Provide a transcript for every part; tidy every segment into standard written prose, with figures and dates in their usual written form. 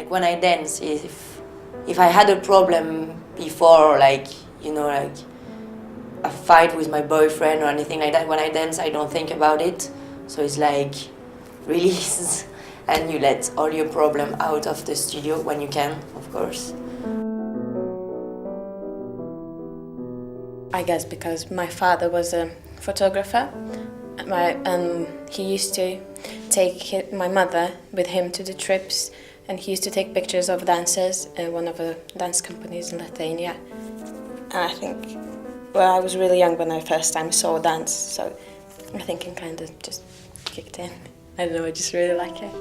Like when I dance, if I had a problem before, like, you know, like a fight with my boyfriend or anything like that, when I dance, I don't think about it. So it's like release, and you let all your problem out of the studio when you can, of course. I guess because my father was a photographer, and he used to take my mother with him to the trips, and he used to take pictures of dancers in one of the dance companies in Lithuania. And I think, well, I was really young when I first time saw dance, so I think it kind of just kicked in. I don't know, I just really like it.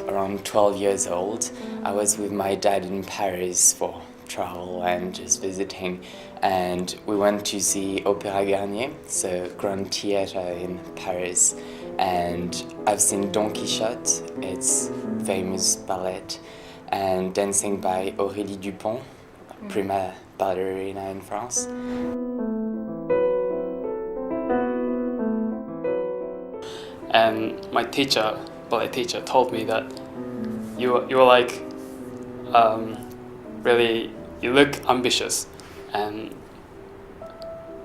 Around 12 years old, I was with my dad in Paris for travel and just visiting, and we went to see Opéra Garnier, so Grand Theatre in Paris, and I've seen Don Quixote, it's famous ballet, and dancing by Aurélie Dupont, prima ballerina in France. And my teacher, ballet teacher, told me that you were like really, you look ambitious, and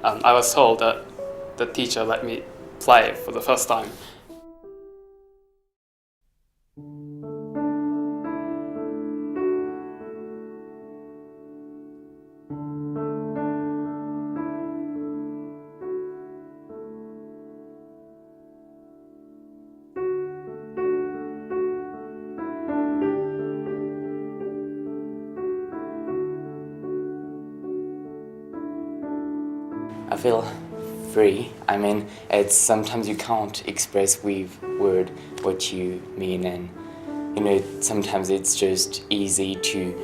I was told that the teacher let me play for the first time. I feel free. I mean, it's sometimes you can't express with word what you mean, and you know, sometimes it's just easy to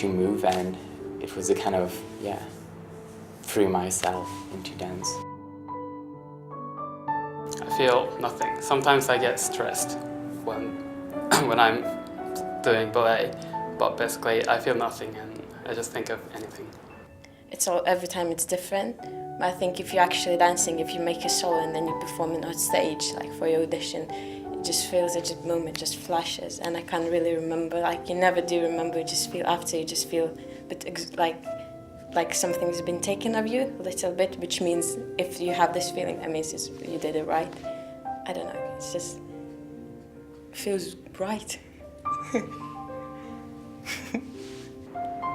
move, and it was a kind of, yeah, free myself into dance. I feel nothing. Sometimes I get stressed when when I'm doing ballet, but basically I feel nothing, and I just think of anything. It's all, every time it's different. But I think if you're actually dancing, if you make a solo and then you perform it on stage, like for your audition, it just feels, that moment just flashes, and I can't really remember, like you never do remember, you just feel after, you just feel a bit like something's been taken of you a little bit, which means if you have this feeling, that means you did it right. I don't know, it's just, it feels right.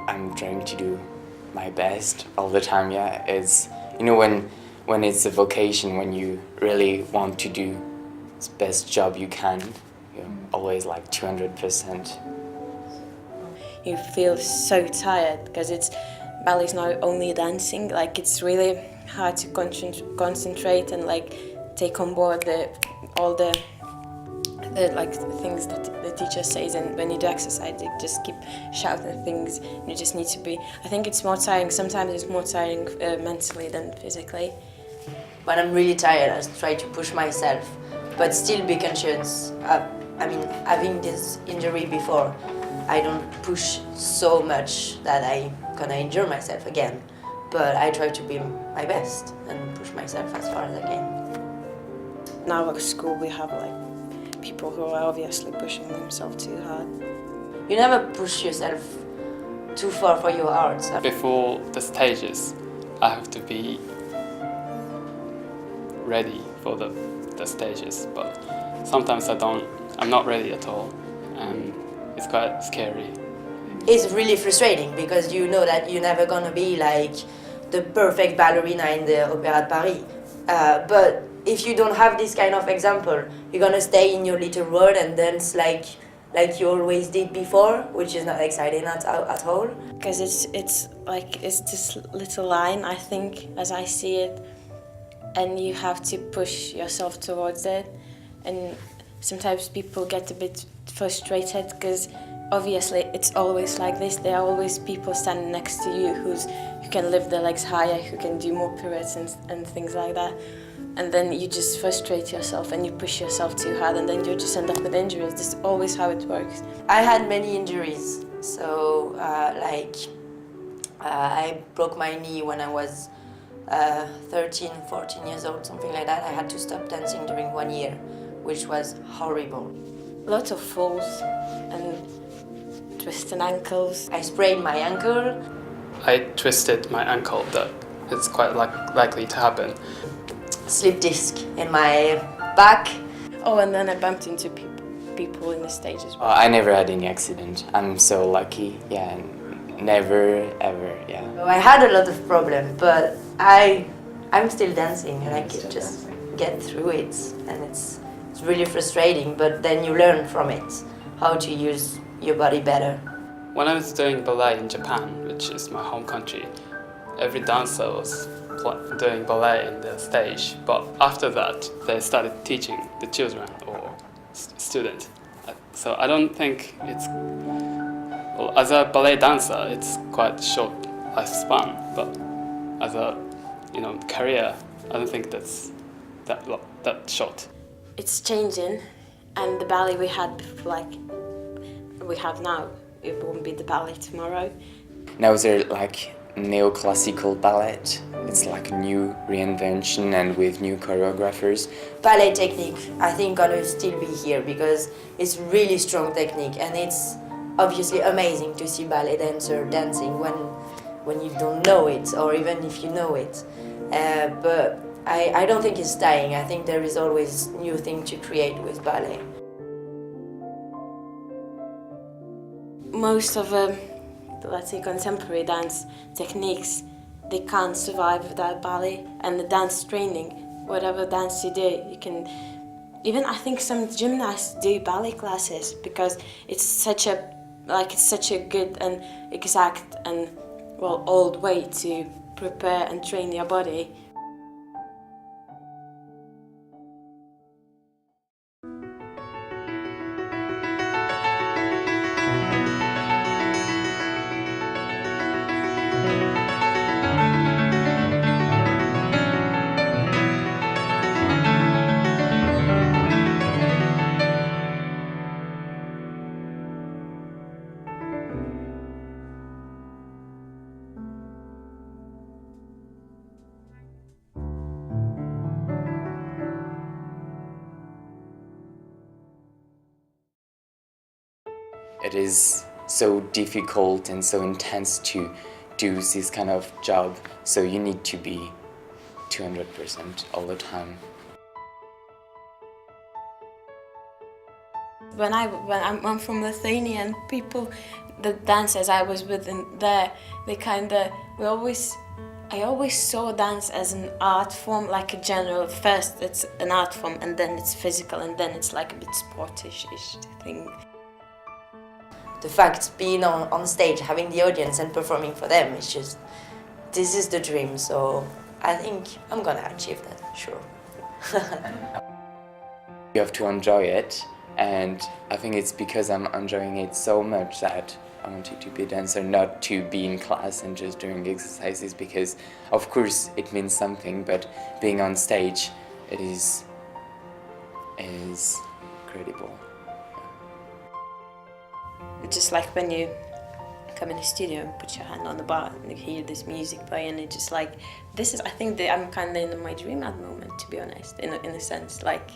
I'm trying to do my best all the time, yeah. It's, you know, when it's a vocation, when you really want to do the best job you can, you're always like 200%. You feel so tired because ballet is not only dancing, like it's really hard to concentrate and like take on board all the things that the teacher says, and when you do exercise they just keep shouting things, and you just need to be, I think it's more tiring, sometimes it's more tiring mentally than physically. When I'm really tired, I try to push myself, but still be conscious. I mean, having this injury before, I don't push so much that I'm gonna injure myself again, but I try to be my best and push myself as far as I can. Now at school we have like people who are obviously pushing themselves too hard. You never push yourself too far for your art. Before the stages, I have to be ready for the stages, but sometimes I'm not ready at all, and it's quite scary. It's really frustrating because you know that you're never gonna be like the perfect ballerina in the Opéra de Paris. But if you don't have this kind of example, you're gonna stay in your little world and dance like you always did before, which is not exciting at all. Because it's this little line, I think, as I see it, and you have to push yourself towards it. And sometimes people get a bit frustrated because obviously it's always like this. There are always people standing next to you who can lift their legs higher, who can do more pirouettes and things like that. And then you just frustrate yourself and you push yourself too hard, and then you just end up with injuries. This is always how it works. I had many injuries. So I broke my knee when I was 13, 14 years old, something like that. I had to stop dancing during 1 year, which was horrible. Lots of falls and twisted ankles. I sprained my ankle. I twisted my ankle, that it's quite likely to happen. Slip disc in my back. Oh, and then I bumped into people in the stage as well. I never had any accident. I'm so lucky, yeah, never ever, yeah. I had a lot of problems, but I'm still dancing and I can just get through it, and it's really frustrating, but then you learn from it how to use your body better. When I was doing ballet in Japan, which is my home country, every dancer was doing ballet in the stage, but after that they started teaching the children or students. So I don't think it's, well, as a ballet dancer it's quite short lifespan, but as a career, I don't think that's that short. It's changing, and the ballet we had before, like we have now, it won't be the ballet tomorrow. Now they're like neoclassical ballet. It's like a new reinvention and with new choreographers. Ballet technique, I think, gonna still be here because it's really strong technique, and it's obviously amazing to see ballet dancer dancing when you don't know it, or even if you know it. But I don't think it's dying. I think there is always new thing to create with ballet. Most of let's say contemporary dance techniques, they can't survive without ballet. And the dance training, whatever dance you do, you can, even I think some gymnasts do ballet classes because it's such a good and exact and old way to prepare and train your body. It is so difficult and so intense to do this kind of job, so you need to be 200% all the time. When I'm from Lithuania, and people, the dancers I was with there, I always saw dance as an art form, like a general. First it's an art form, and then it's physical, and then it's like a bit sportish-ish thing. The fact being on stage, having the audience and performing for them, it's just, this is the dream, so I think I'm gonna achieve that, sure. You have to enjoy it, and I think it's because I'm enjoying it so much that I wanted to be a dancer, not to be in class and just doing exercises, because of course it means something, but being on stage, it is incredible. It's just like when you come in the studio and put your hand on the bar and you hear this music play, and it's just like, I think that I'm kind of in my dream at the moment, to be honest, in a sense, like.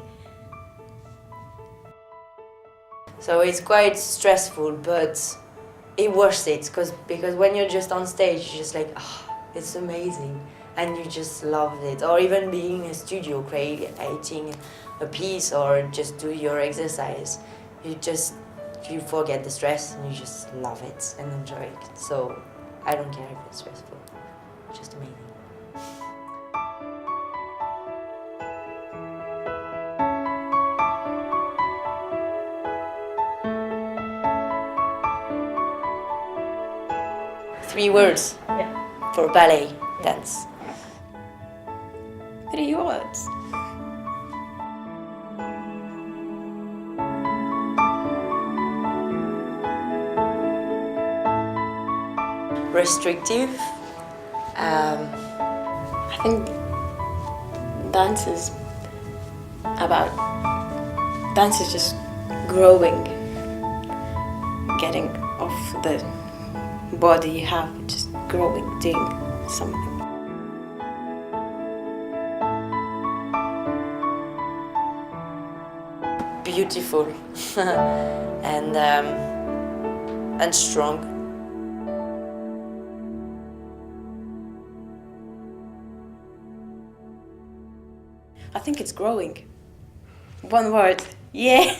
So it's quite stressful, but it worth it, because when you're just on stage, you're just like, it's amazing, and you just love it. Or even being in a studio, creating a piece, or just do your exercise, you forget the stress and you just love it and enjoy it. So I don't care if it's stressful, it's just amazing. Three words for ballet dance. 3 words. Restrictive. I think dance is just growing, getting off the body you have, just growing, doing something. beautiful and strong. I think it's growing. One word. Yeah.